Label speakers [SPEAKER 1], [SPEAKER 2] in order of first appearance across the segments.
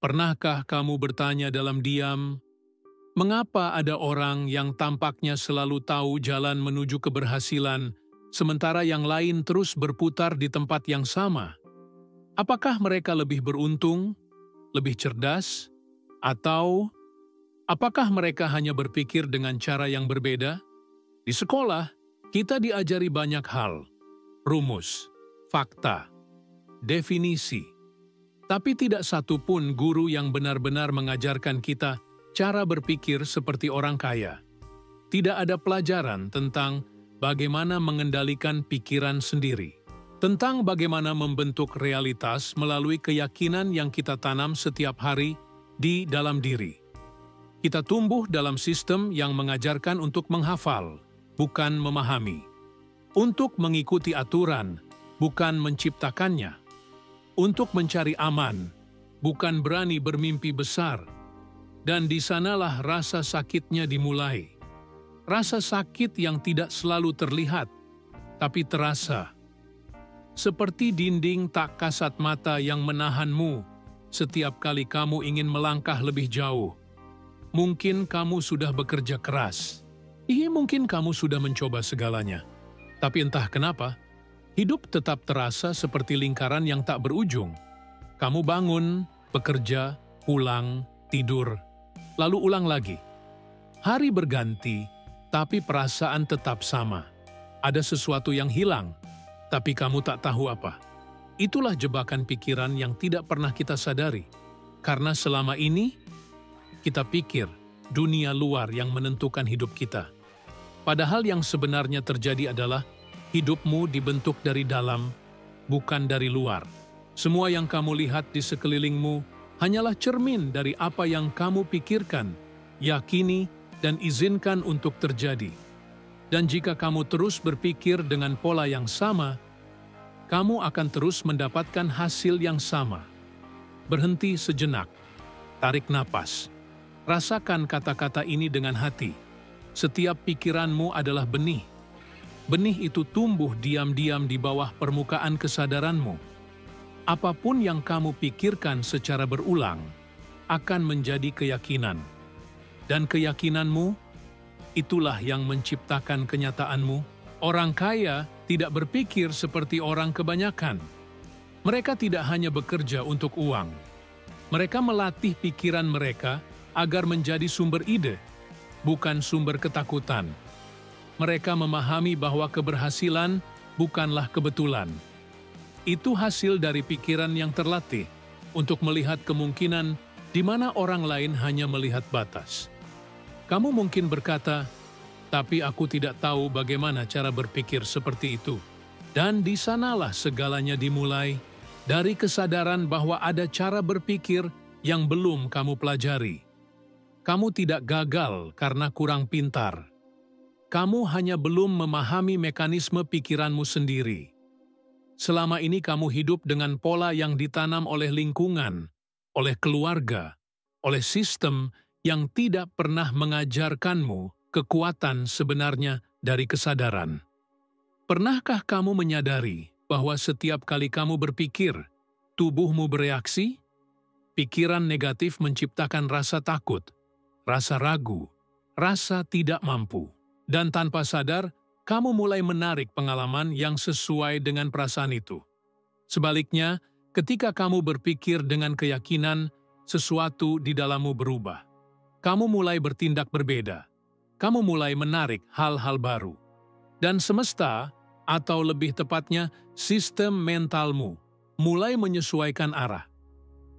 [SPEAKER 1] Pernahkah kamu bertanya dalam diam, mengapa ada orang yang tampaknya selalu tahu jalan menuju keberhasilan, sementara yang lain terus berputar di tempat yang sama? Apakah mereka lebih beruntung, lebih cerdas, atau apakah mereka hanya berpikir dengan cara yang berbeda? Di sekolah, kita diajari banyak hal, rumus, fakta, definisi. Tapi tidak satu pun guru yang benar-benar mengajarkan kita cara berpikir seperti orang kaya. Tidak ada pelajaran tentang bagaimana mengendalikan pikiran sendiri, tentang bagaimana membentuk realitas melalui keyakinan yang kita tanam setiap hari di dalam diri. Kita tumbuh dalam sistem yang mengajarkan untuk menghafal, bukan memahami, untuk mengikuti aturan, bukan menciptakannya, untuk mencari aman, bukan berani bermimpi besar. Dan di sanalah rasa sakitnya dimulai. Rasa sakit yang tidak selalu terlihat, tapi terasa. Seperti dinding tak kasat mata yang menahanmu setiap kali kamu ingin melangkah lebih jauh. Mungkin kamu sudah bekerja keras. Mungkin kamu sudah mencoba segalanya. Tapi entah kenapa, hidup tetap terasa seperti lingkaran yang tak berujung. Kamu bangun, bekerja, pulang, tidur, lalu ulang lagi. Hari berganti, tapi perasaan tetap sama. Ada sesuatu yang hilang, tapi kamu tak tahu apa. Itulah jebakan pikiran yang tidak pernah kita sadari. Karena selama ini, kita pikir dunia luar yang menentukan hidup kita. Padahal yang sebenarnya terjadi adalah hidupmu dibentuk dari dalam, bukan dari luar. Semua yang kamu lihat di sekelilingmu hanyalah cermin dari apa yang kamu pikirkan, yakini, dan izinkan untuk terjadi. Dan jika kamu terus berpikir dengan pola yang sama, kamu akan terus mendapatkan hasil yang sama. Berhenti sejenak, tarik napas, rasakan kata-kata ini dengan hati. Setiap pikiranmu adalah benih. Benih itu tumbuh diam-diam di bawah permukaan kesadaranmu. Apapun yang kamu pikirkan secara berulang akan menjadi keyakinan. Dan keyakinanmu, itulah yang menciptakan kenyataanmu. Orang kaya tidak berpikir seperti orang kebanyakan. Mereka tidak hanya bekerja untuk uang. Mereka melatih pikiran mereka agar menjadi sumber ide, bukan sumber ketakutan. Mereka memahami bahwa keberhasilan bukanlah kebetulan. Itu hasil dari pikiran yang terlatih untuk melihat kemungkinan di mana orang lain hanya melihat batas. Kamu mungkin berkata, tapi aku tidak tahu bagaimana cara berpikir seperti itu. Dan di sanalah segalanya dimulai, dari kesadaran bahwa ada cara berpikir yang belum kamu pelajari. Kamu tidak gagal karena kurang pintar. Kamu hanya belum memahami mekanisme pikiranmu sendiri. Selama ini kamu hidup dengan pola yang ditanam oleh lingkungan, oleh keluarga, oleh sistem yang tidak pernah mengajarkanmu kekuatan sebenarnya dari kesadaran. Pernahkah kamu menyadari bahwa setiap kali kamu berpikir, tubuhmu bereaksi? Pikiran negatif menciptakan rasa takut, rasa ragu, rasa tidak mampu. Dan tanpa sadar, kamu mulai menarik pengalaman yang sesuai dengan perasaan itu. Sebaliknya, ketika kamu berpikir dengan keyakinan, sesuatu di dalammu berubah. Kamu mulai bertindak berbeda. Kamu mulai menarik hal-hal baru. Dan semesta, atau lebih tepatnya, sistem mentalmu, mulai menyesuaikan arah.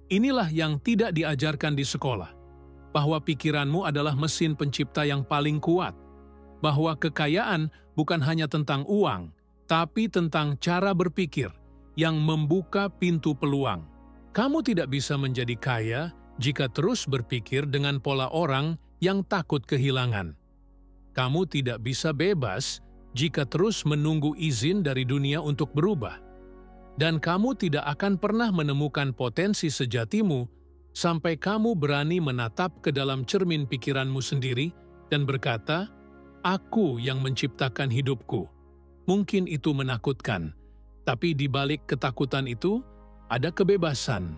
[SPEAKER 1] Inilah yang tidak diajarkan di sekolah, bahwa pikiranmu adalah mesin pencipta yang paling kuat. Bahwa kekayaan bukan hanya tentang uang, tapi tentang cara berpikir yang membuka pintu peluang. Kamu tidak bisa menjadi kaya jika terus berpikir dengan pola orang yang takut kehilangan. Kamu tidak bisa bebas jika terus menunggu izin dari dunia untuk berubah. Dan kamu tidak akan pernah menemukan potensi sejatimu sampai kamu berani menatap ke dalam cermin pikiranmu sendiri dan berkata, "Aku yang menciptakan hidupku." Mungkin itu menakutkan, tapi di balik ketakutan itu ada kebebasan.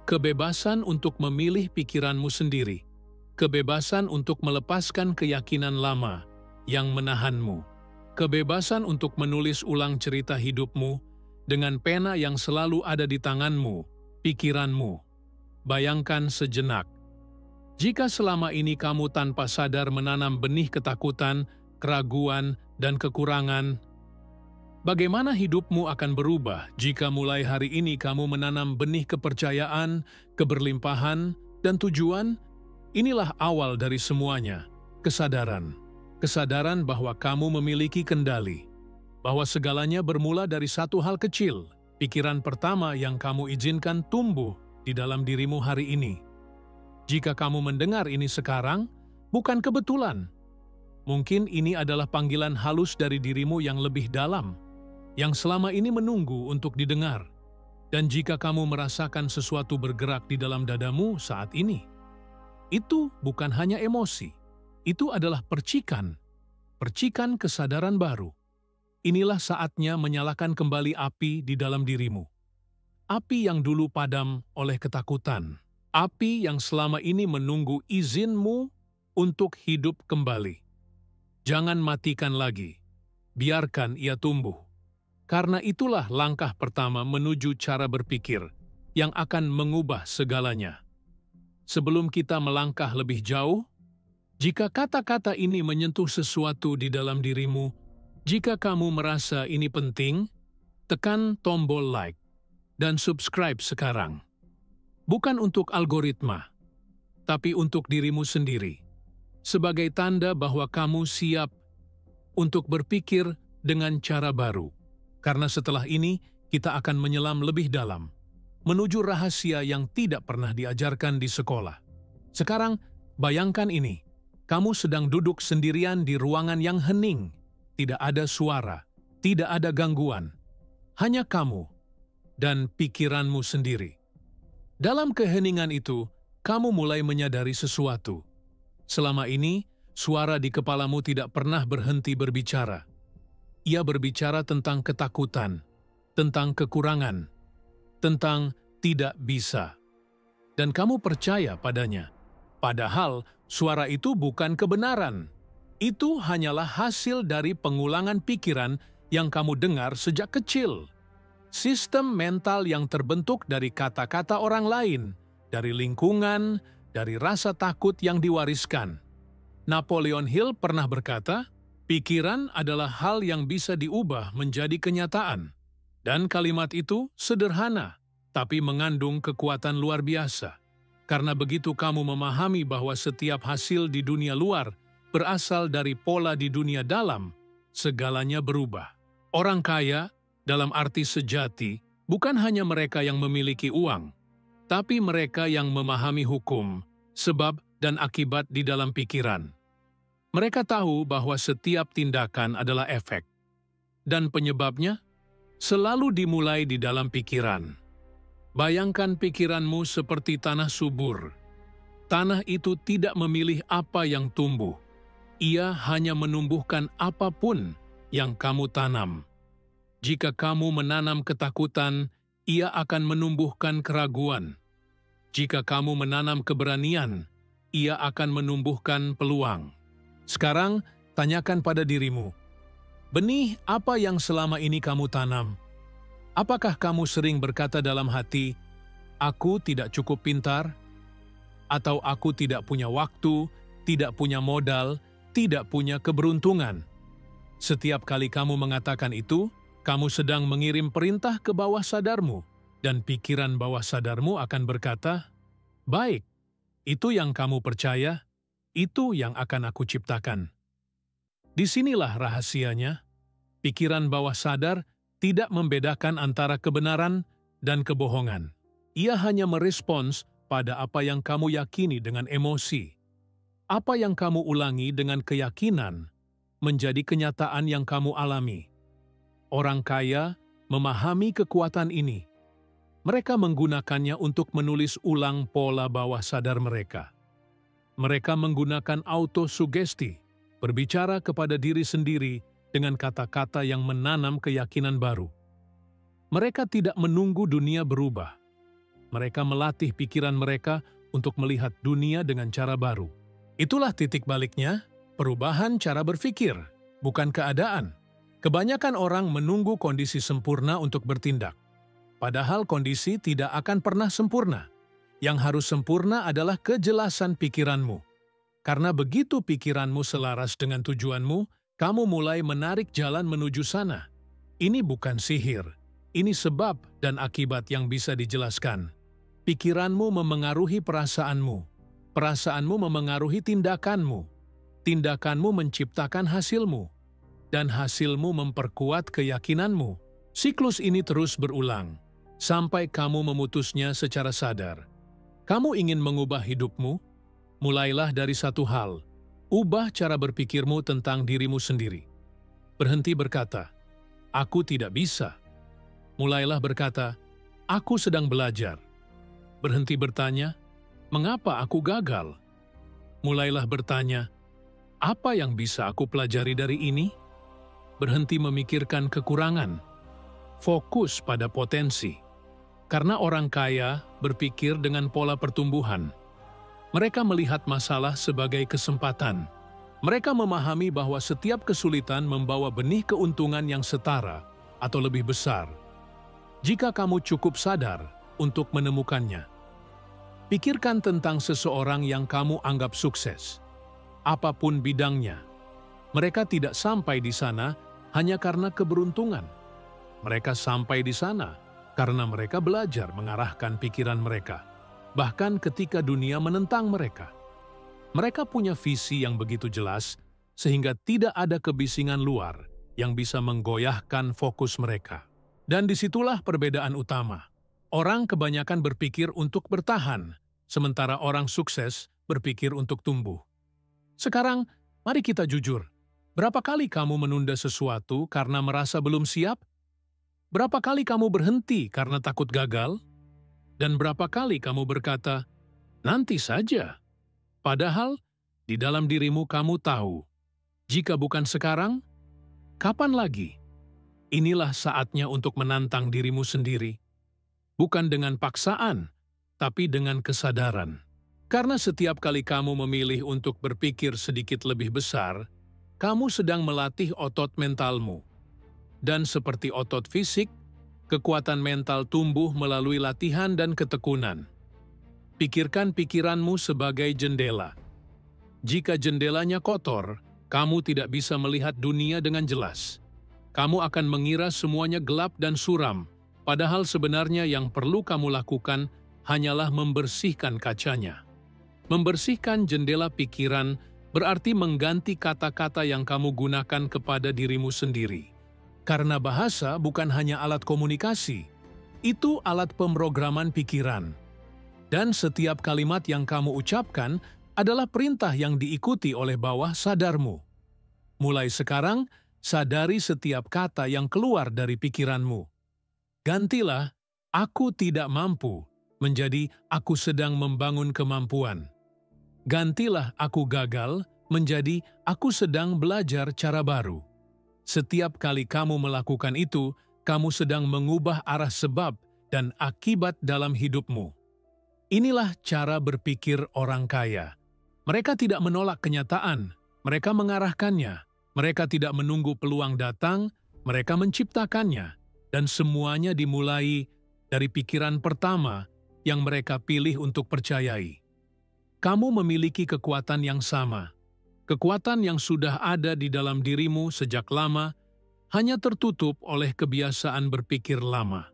[SPEAKER 1] Kebebasan untuk memilih pikiranmu sendiri. Kebebasan untuk melepaskan keyakinan lama yang menahanmu. Kebebasan untuk menulis ulang cerita hidupmu dengan pena yang selalu ada di tanganmu, pikiranmu. Bayangkan sejenak. Jika selama ini kamu tanpa sadar menanam benih ketakutan, keraguan, dan kekurangan, bagaimana hidupmu akan berubah jika mulai hari ini kamu menanam benih kepercayaan, keberlimpahan, dan tujuan? Inilah awal dari semuanya, kesadaran. Kesadaran bahwa kamu memiliki kendali, bahwa segalanya bermula dari satu hal kecil, pikiran pertama yang kamu izinkan tumbuh di dalam dirimu hari ini. Jika kamu mendengar ini sekarang, bukan kebetulan. Mungkin ini adalah panggilan halus dari dirimu yang lebih dalam, yang selama ini menunggu untuk didengar. Dan jika kamu merasakan sesuatu bergerak di dalam dadamu saat ini, itu bukan hanya emosi, itu adalah percikan kesadaran baru. Inilah saatnya menyalakan kembali api di dalam dirimu. Api yang dulu padam oleh ketakutan. Api yang selama ini menunggu izinmu untuk hidup kembali. Jangan matikan lagi. Biarkan ia tumbuh. Karena itulah langkah pertama menuju cara berpikir yang akan mengubah segalanya. Sebelum kita melangkah lebih jauh, jika kata-kata ini menyentuh sesuatu di dalam dirimu, jika kamu merasa ini penting, tekan tombol like dan subscribe sekarang. Bukan untuk algoritma, tapi untuk dirimu sendiri. Sebagai tanda bahwa kamu siap untuk berpikir dengan cara baru. Karena setelah ini, kita akan menyelam lebih dalam, menuju rahasia yang tidak pernah diajarkan di sekolah. Sekarang, bayangkan ini. Kamu sedang duduk sendirian di ruangan yang hening. Tidak ada suara, tidak ada gangguan. Hanya kamu dan pikiranmu sendiri. Dalam keheningan itu, kamu mulai menyadari sesuatu. Selama ini, suara di kepalamu tidak pernah berhenti berbicara. Ia berbicara tentang ketakutan, tentang kekurangan, tentang tidak bisa. Dan kamu percaya padanya. Padahal, suara itu bukan kebenaran. Itu hanyalah hasil dari pengulangan pikiran yang kamu dengar sejak kecil. Sistem mental yang terbentuk dari kata-kata orang lain, dari lingkungan, dari rasa takut yang diwariskan. Napoleon Hill pernah berkata, pikiran adalah hal yang bisa diubah menjadi kenyataan. Dan kalimat itu sederhana, tapi mengandung kekuatan luar biasa. Karena begitu kamu memahami bahwa setiap hasil di dunia luar berasal dari pola di dunia dalam, segalanya berubah. Orang kaya, dalam arti sejati, bukan hanya mereka yang memiliki uang, tapi mereka yang memahami hukum, sebab dan akibat di dalam pikiran. Mereka tahu bahwa setiap tindakan adalah efek, dan penyebabnya selalu dimulai di dalam pikiran. Bayangkan pikiranmu seperti tanah subur. Tanah itu tidak memilih apa yang tumbuh. Ia hanya menumbuhkan apapun yang kamu tanam. Jika kamu menanam ketakutan, ia akan menumbuhkan keraguan. Jika kamu menanam keberanian, ia akan menumbuhkan peluang. Sekarang, tanyakan pada dirimu, benih apa yang selama ini kamu tanam? Apakah kamu sering berkata dalam hati, aku tidak cukup pintar? Atau aku tidak punya waktu, tidak punya modal, tidak punya keberuntungan? Setiap kali kamu mengatakan itu, kamu sedang mengirim perintah ke bawah sadarmu, dan pikiran bawah sadarmu akan berkata, baik, itu yang kamu percaya, itu yang akan aku ciptakan. Disinilah rahasianya, pikiran bawah sadar tidak membedakan antara kebenaran dan kebohongan. Ia hanya merespons pada apa yang kamu yakini dengan emosi. Apa yang kamu ulangi dengan keyakinan menjadi kenyataan yang kamu alami. Orang kaya memahami kekuatan ini. Mereka menggunakannya untuk menulis ulang pola bawah sadar mereka. Mereka menggunakan autosugesti, berbicara kepada diri sendiri dengan kata-kata yang menanam keyakinan baru. Mereka tidak menunggu dunia berubah. mereka melatih pikiran mereka untuk melihat dunia dengan cara baru. Itulah titik baliknya, perubahan cara berpikir, bukan keadaan. Kebanyakan orang menunggu kondisi sempurna untuk bertindak. Padahal kondisi tidak akan pernah sempurna. Yang harus sempurna adalah kejelasan pikiranmu. Karena begitu pikiranmu selaras dengan tujuanmu, kamu mulai menarik jalan menuju sana. Ini bukan sihir. Ini sebab dan akibat yang bisa dijelaskan. Pikiranmu memengaruhi perasaanmu. Perasaanmu memengaruhi tindakanmu. Tindakanmu menciptakan hasilmu. Dan hasilmu memperkuat keyakinanmu. Siklus ini terus berulang, sampai kamu memutusnya secara sadar. Kamu ingin mengubah hidupmu? Mulailah dari satu hal. Ubah cara berpikirmu tentang dirimu sendiri. Berhenti berkata, "Aku tidak bisa." Mulailah berkata, "Aku sedang belajar." Berhenti bertanya, "Mengapa aku gagal?" Mulailah bertanya, "Apa yang bisa aku pelajari dari ini?" Berhenti memikirkan kekurangan. Fokus pada potensi. Karena orang kaya berpikir dengan pola pertumbuhan. Mereka melihat masalah sebagai kesempatan. Mereka memahami bahwa setiap kesulitan membawa benih keuntungan yang setara atau lebih besar. Jika kamu cukup sadar untuk menemukannya. Pikirkan tentang seseorang yang kamu anggap sukses. Apapun bidangnya. Mereka tidak sampai di sana hanya karena keberuntungan. Mereka sampai di sana karena mereka belajar mengarahkan pikiran mereka. Bahkan ketika dunia menentang mereka. Mereka punya visi yang begitu jelas sehingga tidak ada kebisingan luar yang bisa menggoyahkan fokus mereka. Dan disitulah perbedaan utama. Orang kebanyakan berpikir untuk bertahan, sementara orang sukses berpikir untuk tumbuh. Sekarang, mari kita jujur. Berapa kali kamu menunda sesuatu karena merasa belum siap? Berapa kali kamu berhenti karena takut gagal? Dan berapa kali kamu berkata, "Nanti saja." Padahal, di dalam dirimu kamu tahu, jika bukan sekarang, kapan lagi? Inilah saatnya untuk menantang dirimu sendiri. Bukan dengan paksaan, tapi dengan kesadaran. Karena setiap kali kamu memilih untuk berpikir sedikit lebih besar, kamu sedang melatih otot mentalmu. Dan seperti otot fisik, kekuatan mental tumbuh melalui latihan dan ketekunan. Pikirkan pikiranmu sebagai jendela. Jika jendelanya kotor, kamu tidak bisa melihat dunia dengan jelas. Kamu akan mengira semuanya gelap dan suram, padahal sebenarnya yang perlu kamu lakukan hanyalah membersihkan kacanya. Membersihkan jendela pikiran berarti mengganti kata-kata yang kamu gunakan kepada dirimu sendiri. Karena bahasa bukan hanya alat komunikasi, itu alat pemrograman pikiran. Dan setiap kalimat yang kamu ucapkan adalah perintah yang diikuti oleh bawah sadarmu. Mulai sekarang, sadari setiap kata yang keluar dari pikiranmu. Gantilah, "Aku tidak mampu," menjadi "Aku sedang membangun kemampuan." Gantilah "Aku gagal," menjadi "Aku sedang belajar cara baru." Setiap kali kamu melakukan itu, kamu sedang mengubah arah sebab dan akibat dalam hidupmu. Inilah cara berpikir orang kaya. Mereka tidak menolak kenyataan, mereka mengarahkannya. Mereka tidak menunggu peluang datang, mereka menciptakannya. Dan semuanya dimulai dari pikiran pertama yang mereka pilih untuk percayai. Kamu memiliki kekuatan yang sama. Kekuatan yang sudah ada di dalam dirimu sejak lama, hanya tertutup oleh kebiasaan berpikir lama.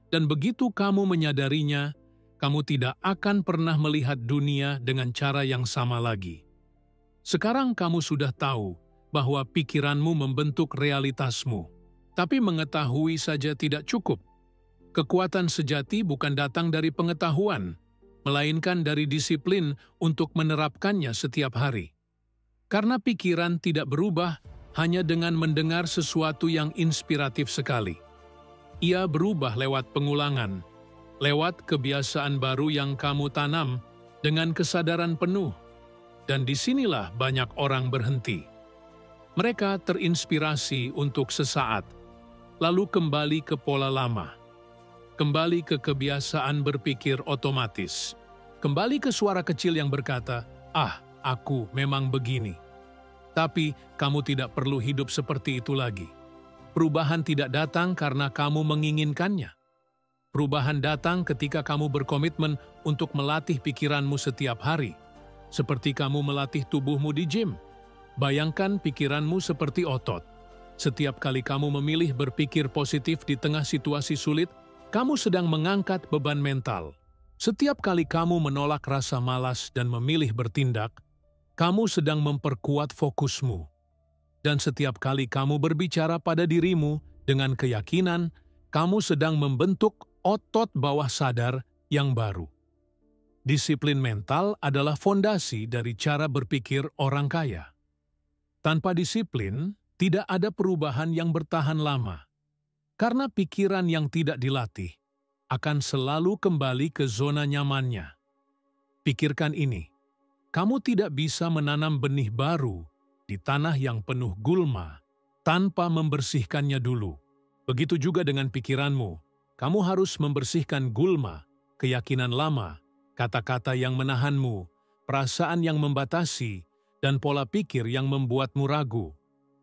[SPEAKER 1] Dan begitu kamu menyadarinya, kamu tidak akan pernah melihat dunia dengan cara yang sama lagi. Sekarang kamu sudah tahu bahwa pikiranmu membentuk realitasmu. Tapi mengetahui saja tidak cukup. Kekuatan sejati bukan datang dari pengetahuan, melainkan dari disiplin untuk menerapkannya setiap hari. Karena pikiran tidak berubah hanya dengan mendengar sesuatu yang inspiratif sekali. Ia berubah lewat pengulangan, lewat kebiasaan baru yang kamu tanam dengan kesadaran penuh. Dan disinilah banyak orang berhenti. Mereka terinspirasi untuk sesaat, lalu kembali ke pola lama. Kembali ke kebiasaan berpikir otomatis. Kembali ke suara kecil yang berkata, "Ah, aku memang begini." Tapi kamu tidak perlu hidup seperti itu lagi. Perubahan tidak datang karena kamu menginginkannya. Perubahan datang ketika kamu berkomitmen untuk melatih pikiranmu setiap hari, seperti kamu melatih tubuhmu di gym. Bayangkan pikiranmu seperti otot. Setiap kali kamu memilih berpikir positif di tengah situasi sulit, kamu sedang mengangkat beban mental. Setiap kali kamu menolak rasa malas dan memilih bertindak, kamu sedang memperkuat fokusmu. Dan setiap kali kamu berbicara pada dirimu dengan keyakinan, kamu sedang membentuk otot bawah sadar yang baru. Disiplin mental adalah fondasi dari cara berpikir orang kaya. Tanpa disiplin, tidak ada perubahan yang bertahan lama. Karena pikiran yang tidak dilatih akan selalu kembali ke zona nyamannya. Pikirkan ini, kamu tidak bisa menanam benih baru di tanah yang penuh gulma tanpa membersihkannya dulu. Begitu juga dengan pikiranmu, kamu harus membersihkan gulma, keyakinan lama, kata-kata yang menahanmu, perasaan yang membatasi, dan pola pikir yang membuatmu ragu.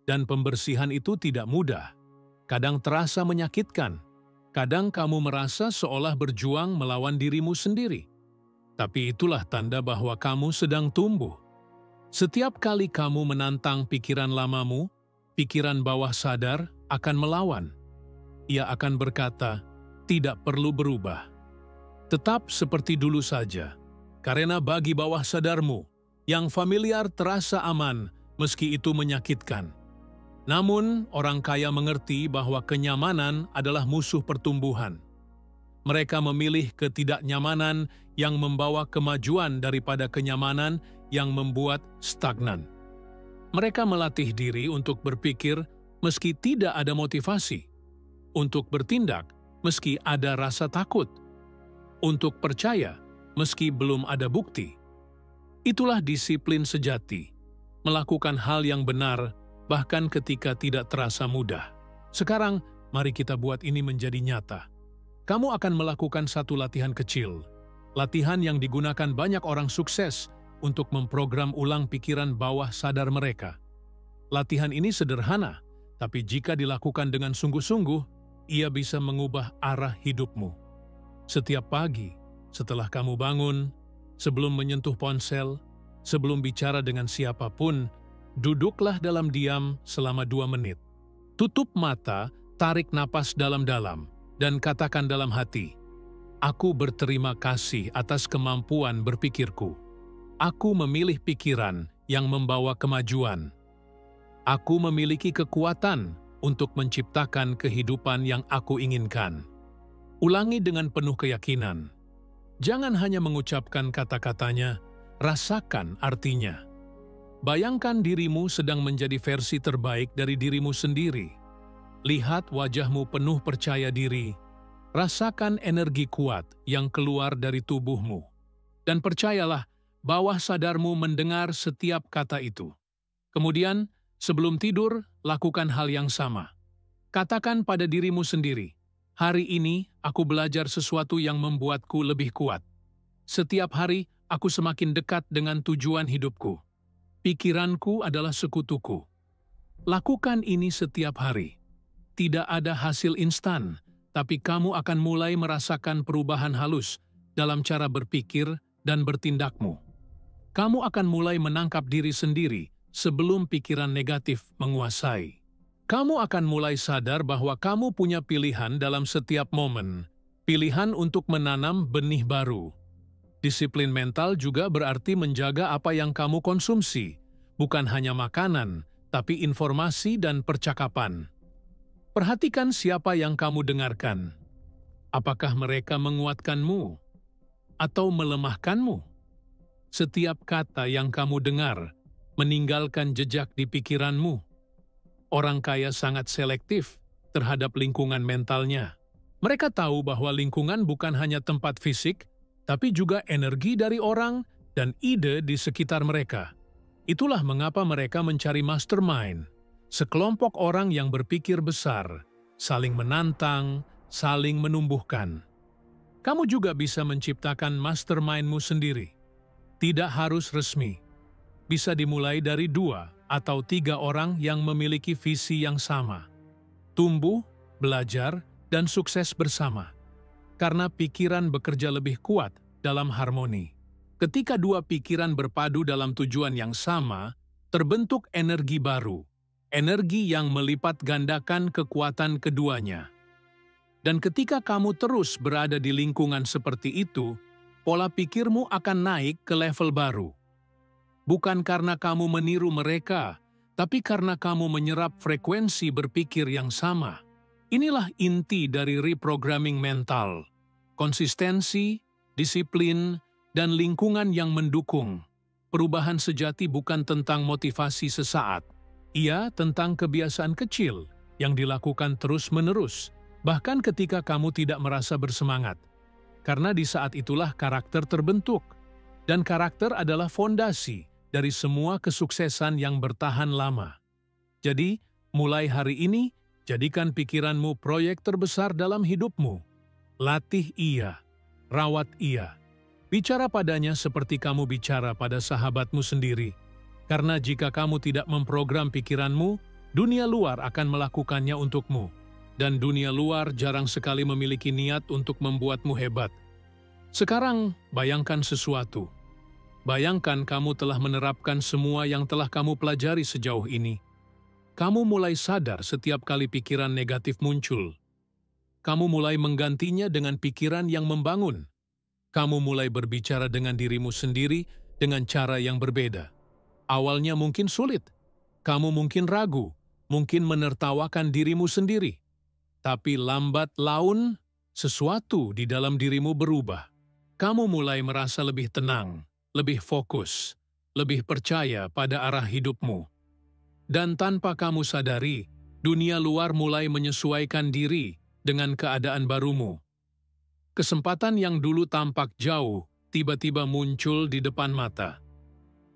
[SPEAKER 1] Dan pembersihan itu tidak mudah. Kadang terasa menyakitkan. Kadang kamu merasa seolah berjuang melawan dirimu sendiri. Tapi itulah tanda bahwa kamu sedang tumbuh. Setiap kali kamu menantang pikiran lamamu, pikiran bawah sadar akan melawan. Ia akan berkata, tidak perlu berubah. Tetap seperti dulu saja. Karena bagi bawah sadarmu, yang familiar terasa aman meski itu menyakitkan. Namun, orang kaya mengerti bahwa kenyamanan adalah musuh pertumbuhan. Mereka memilih ketidaknyamanan yang membawa kemajuan daripada kenyamanan yang membuat stagnan. Mereka melatih diri untuk berpikir meski tidak ada motivasi, untuk bertindak meski ada rasa takut, untuk percaya meski belum ada bukti. Itulah disiplin sejati, melakukan hal yang benar bahkan ketika tidak terasa mudah. Sekarang, mari kita buat ini menjadi nyata. Kamu akan melakukan satu latihan kecil, latihan yang digunakan banyak orang sukses untuk memprogram ulang pikiran bawah sadar mereka. Latihan ini sederhana, tapi jika dilakukan dengan sungguh-sungguh, ia bisa mengubah arah hidupmu. Setiap pagi, setelah kamu bangun, sebelum menyentuh ponsel, sebelum bicara dengan siapapun, duduklah dalam diam selama 2 menit. Tutup mata, tarik napas dalam-dalam, dan katakan dalam hati, "Aku berterima kasih atas kemampuan berpikirku. Aku memilih pikiran yang membawa kemajuan. Aku memiliki kekuatan untuk menciptakan kehidupan yang aku inginkan." Ulangi dengan penuh keyakinan. Jangan hanya mengucapkan kata-katanya, rasakan artinya. Bayangkan dirimu sedang menjadi versi terbaik dari dirimu sendiri. Lihat wajahmu penuh percaya diri. Rasakan energi kuat yang keluar dari tubuhmu. Dan percayalah, bawah sadarmu mendengar setiap kata itu. Kemudian, sebelum tidur, lakukan hal yang sama. Katakan pada dirimu sendiri, "Hari ini aku belajar sesuatu yang membuatku lebih kuat. Setiap hari, aku semakin dekat dengan tujuan hidupku. Pikiranku adalah sekutuku." Lakukan ini setiap hari. Tidak ada hasil instan, tapi kamu akan mulai merasakan perubahan halus dalam cara berpikir dan bertindakmu. Kamu akan mulai menangkap diri sendiri sebelum pikiran negatif menguasai. Kamu akan mulai sadar bahwa kamu punya pilihan dalam setiap momen, pilihan untuk menanam benih baru. Disiplin mental juga berarti menjaga apa yang kamu konsumsi, bukan hanya makanan, tapi informasi dan percakapan. Perhatikan siapa yang kamu dengarkan. Apakah mereka menguatkanmu atau melemahkanmu? Setiap kata yang kamu dengar meninggalkan jejak di pikiranmu. Orang kaya sangat selektif terhadap lingkungan mentalnya. Mereka tahu bahwa lingkungan bukan hanya tempat fisik, tapi juga energi dari orang dan ide di sekitar mereka. Itulah mengapa mereka mencari mastermind, sekelompok orang yang berpikir besar, saling menantang, saling menumbuhkan. Kamu juga bisa menciptakan mastermind-mu sendiri. Tidak harus resmi. Bisa dimulai dari 2 atau 3 orang yang memiliki visi yang sama. Tumbuh, belajar, dan sukses bersama. Karena pikiran bekerja lebih kuat dalam harmoni. Ketika 2 pikiran berpadu dalam tujuan yang sama, terbentuk energi baru. Energi yang melipat gandakan kekuatan keduanya. Dan ketika kamu terus berada di lingkungan seperti itu, pola pikirmu akan naik ke level baru. Bukan karena kamu meniru mereka, tapi karena kamu menyerap frekuensi berpikir yang sama. Inilah inti dari reprogramming mental. Konsistensi, disiplin, dan lingkungan yang mendukung. Perubahan sejati bukan tentang motivasi sesaat. Ia tentang kebiasaan kecil yang dilakukan terus-menerus, bahkan ketika kamu tidak merasa bersemangat. Karena di saat itulah karakter terbentuk. Dan karakter adalah fondasi dari semua kesuksesan yang bertahan lama. Jadi, mulai hari ini, jadikan pikiranmu proyek terbesar dalam hidupmu. Latih ia, rawat ia. Bicara padanya seperti kamu bicara pada sahabatmu sendiri. Karena jika kamu tidak memprogram pikiranmu, dunia luar akan melakukannya untukmu. Dan dunia luar jarang sekali memiliki niat untuk membuatmu hebat. Sekarang, bayangkan sesuatu. Bayangkan kamu telah menerapkan semua yang telah kamu pelajari sejauh ini. Kamu mulai sadar setiap kali pikiran negatif muncul. Kamu mulai menggantinya dengan pikiran yang membangun. Kamu mulai berbicara dengan dirimu sendiri dengan cara yang berbeda. Awalnya mungkin sulit. Kamu mungkin ragu, mungkin menertawakan dirimu sendiri. Tapi lambat laun, sesuatu di dalam dirimu berubah. Kamu mulai merasa lebih tenang, lebih fokus, lebih percaya pada arah hidupmu. Dan tanpa kamu sadari, dunia luar mulai menyesuaikan diri dengan keadaan barumu. Kesempatan yang dulu tampak jauh, tiba-tiba muncul di depan mata.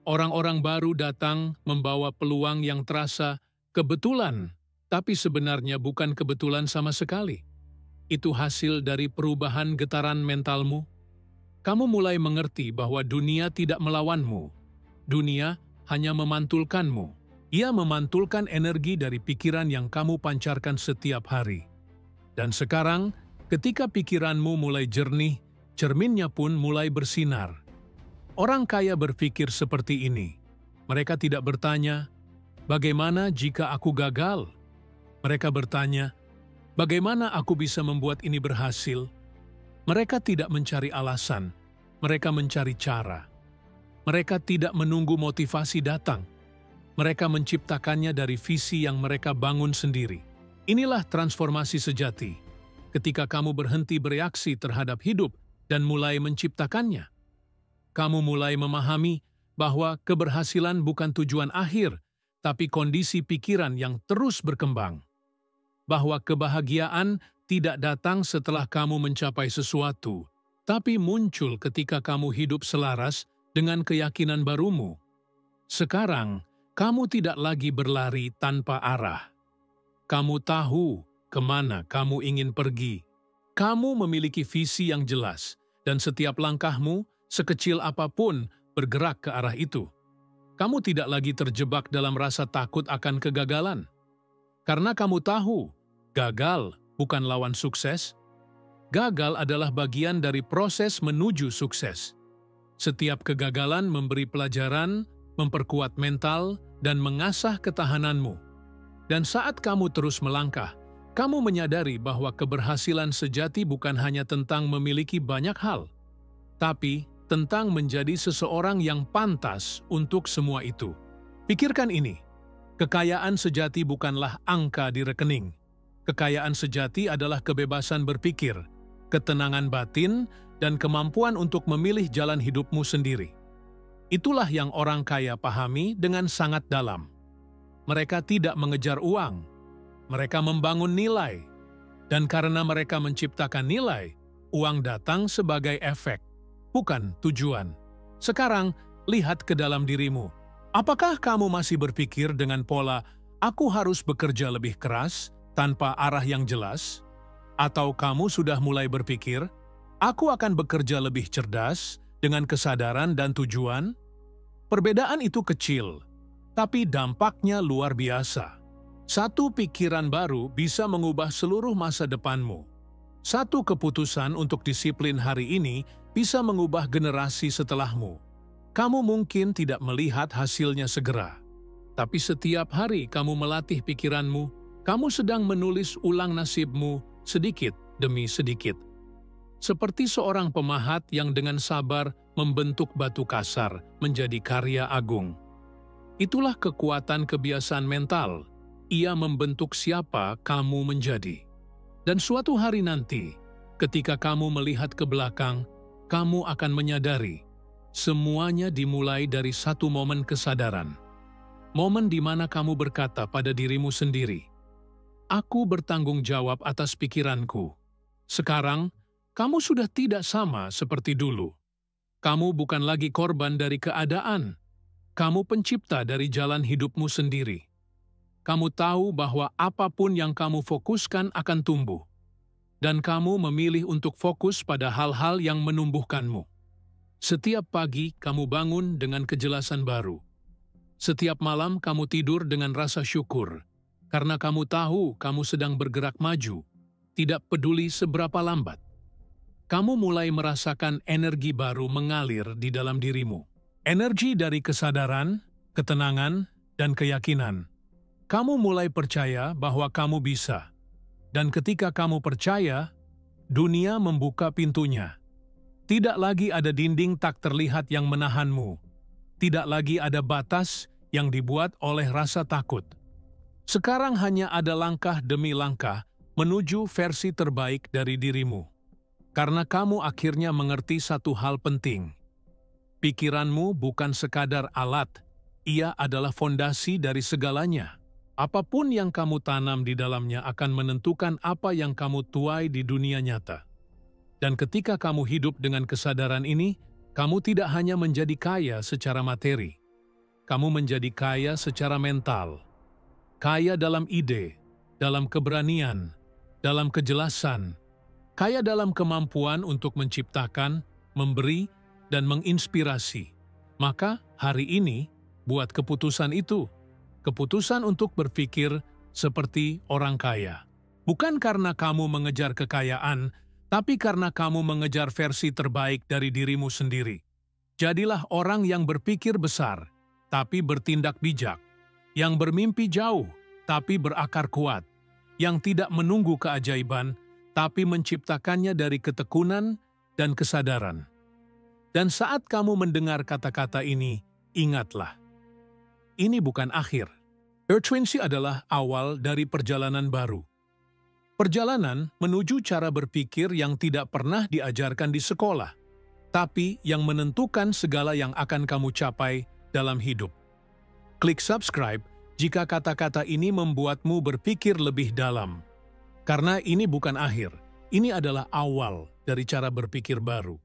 [SPEAKER 1] Orang-orang baru datang membawa peluang yang terasa kebetulan, tapi sebenarnya bukan kebetulan sama sekali. Itu hasil dari perubahan getaran mentalmu. Kamu mulai mengerti bahwa dunia tidak melawanmu. Dunia hanya memantulkanmu. Ia memantulkan energi dari pikiran yang kamu pancarkan setiap hari. Dan sekarang, ketika pikiranmu mulai jernih, cerminnya pun mulai bersinar. Orang kaya berpikir seperti ini. Mereka tidak bertanya, "Bagaimana jika aku gagal?" Mereka bertanya, "Bagaimana aku bisa membuat ini berhasil?" Mereka tidak mencari alasan, mereka mencari cara. Mereka tidak menunggu motivasi datang. Mereka menciptakannya dari visi yang mereka bangun sendiri. Inilah transformasi sejati. Ketika kamu berhenti bereaksi terhadap hidup dan mulai menciptakannya. Kamu mulai memahami bahwa keberhasilan bukan tujuan akhir, tapi kondisi pikiran yang terus berkembang. Bahwa kebahagiaan tidak datang setelah kamu mencapai sesuatu, tapi muncul ketika kamu hidup selaras dengan keyakinan barumu. Sekarang, kamu tidak lagi berlari tanpa arah. Kamu tahu kemana kamu ingin pergi. Kamu memiliki visi yang jelas, dan setiap langkahmu, sekecil apapun, bergerak ke arah itu. Kamu tidak lagi terjebak dalam rasa takut akan kegagalan. Karena kamu tahu, gagal bukan lawan sukses. Gagal adalah bagian dari proses menuju sukses. Setiap kegagalan memberi pelajaran, memperkuat mental, dan mengasah ketahananmu. Dan saat kamu terus melangkah, kamu menyadari bahwa keberhasilan sejati bukan hanya tentang memiliki banyak hal, tapi tentang menjadi seseorang yang pantas untuk semua itu. Pikirkan ini, kekayaan sejati bukanlah angka di rekening. Kekayaan sejati adalah kebebasan berpikir, ketenangan batin, dan kemampuan untuk memilih jalan hidupmu sendiri. Itulah yang orang kaya pahami dengan sangat dalam. Mereka tidak mengejar uang, mereka membangun nilai. Dan karena mereka menciptakan nilai, uang datang sebagai efek, bukan tujuan. Sekarang, lihat ke dalam dirimu. Apakah kamu masih berpikir dengan pola, "Aku harus bekerja lebih keras," tanpa arah yang jelas? Atau kamu sudah mulai berpikir, aku akan bekerja lebih cerdas dengan kesadaran dan tujuan? Perbedaan itu kecil, tapi dampaknya luar biasa. Satu pikiran baru bisa mengubah seluruh masa depanmu. Satu keputusan untuk disiplin hari ini bisa mengubah generasi setelahmu. Kamu mungkin tidak melihat hasilnya segera, tapi setiap hari kamu melatih pikiranmu, kamu sedang menulis ulang nasibmu sedikit demi sedikit. Seperti seorang pemahat yang dengan sabar membentuk batu kasar menjadi karya agung. Itulah kekuatan kebiasaan mental. Ia membentuk siapa kamu menjadi. Dan suatu hari nanti, ketika kamu melihat ke belakang, kamu akan menyadari semuanya dimulai dari satu momen kesadaran. Momen di mana kamu berkata pada dirimu sendiri, "Aku bertanggung jawab atas pikiranku." Sekarang, kamu sudah tidak sama seperti dulu. Kamu bukan lagi korban dari keadaan. Kamu pencipta dari jalan hidupmu sendiri. Kamu tahu bahwa apapun yang kamu fokuskan akan tumbuh. Dan kamu memilih untuk fokus pada hal-hal yang menumbuhkanmu. Setiap pagi kamu bangun dengan kejelasan baru. Setiap malam kamu tidur dengan rasa syukur, karena kamu tahu kamu sedang bergerak maju, tidak peduli seberapa lambat. Kamu mulai merasakan energi baru mengalir di dalam dirimu. Energi dari kesadaran, ketenangan, dan keyakinan. Kamu mulai percaya bahwa kamu bisa. Dan ketika kamu percaya, dunia membuka pintunya. Tidak lagi ada dinding tak terlihat yang menahanmu. Tidak lagi ada batas yang dibuat oleh rasa takut. Sekarang hanya ada langkah demi langkah menuju versi terbaik dari dirimu. Karena kamu akhirnya mengerti satu hal penting. Pikiranmu bukan sekadar alat, ia adalah fondasi dari segalanya. Apapun yang kamu tanam di dalamnya akan menentukan apa yang kamu tuai di dunia nyata. Dan ketika kamu hidup dengan kesadaran ini, kamu tidak hanya menjadi kaya secara materi. Kamu menjadi kaya secara mental. Kaya dalam ide, dalam keberanian, dalam kejelasan. Kaya dalam kemampuan untuk menciptakan, memberi, dan menginspirasi. Maka hari ini, buat keputusan itu. Keputusan untuk berpikir seperti orang kaya. Bukan karena kamu mengejar kekayaan, tapi karena kamu mengejar versi terbaik dari dirimu sendiri. Jadilah orang yang berpikir besar, tapi bertindak bijak. Yang bermimpi jauh, tapi berakar kuat. Yang tidak menunggu keajaiban, tapi menciptakannya dari ketekunan dan kesadaran. Dan saat kamu mendengar kata-kata ini, ingatlah. Ini bukan akhir. Earthwinsy adalah awal dari perjalanan baru. Perjalanan menuju cara berpikir yang tidak pernah diajarkan di sekolah, tapi yang menentukan segala yang akan kamu capai dalam hidup. Klik subscribe jika kata-kata ini membuatmu berpikir lebih dalam. Karena ini bukan akhir, ini adalah awal dari cara berpikir baru.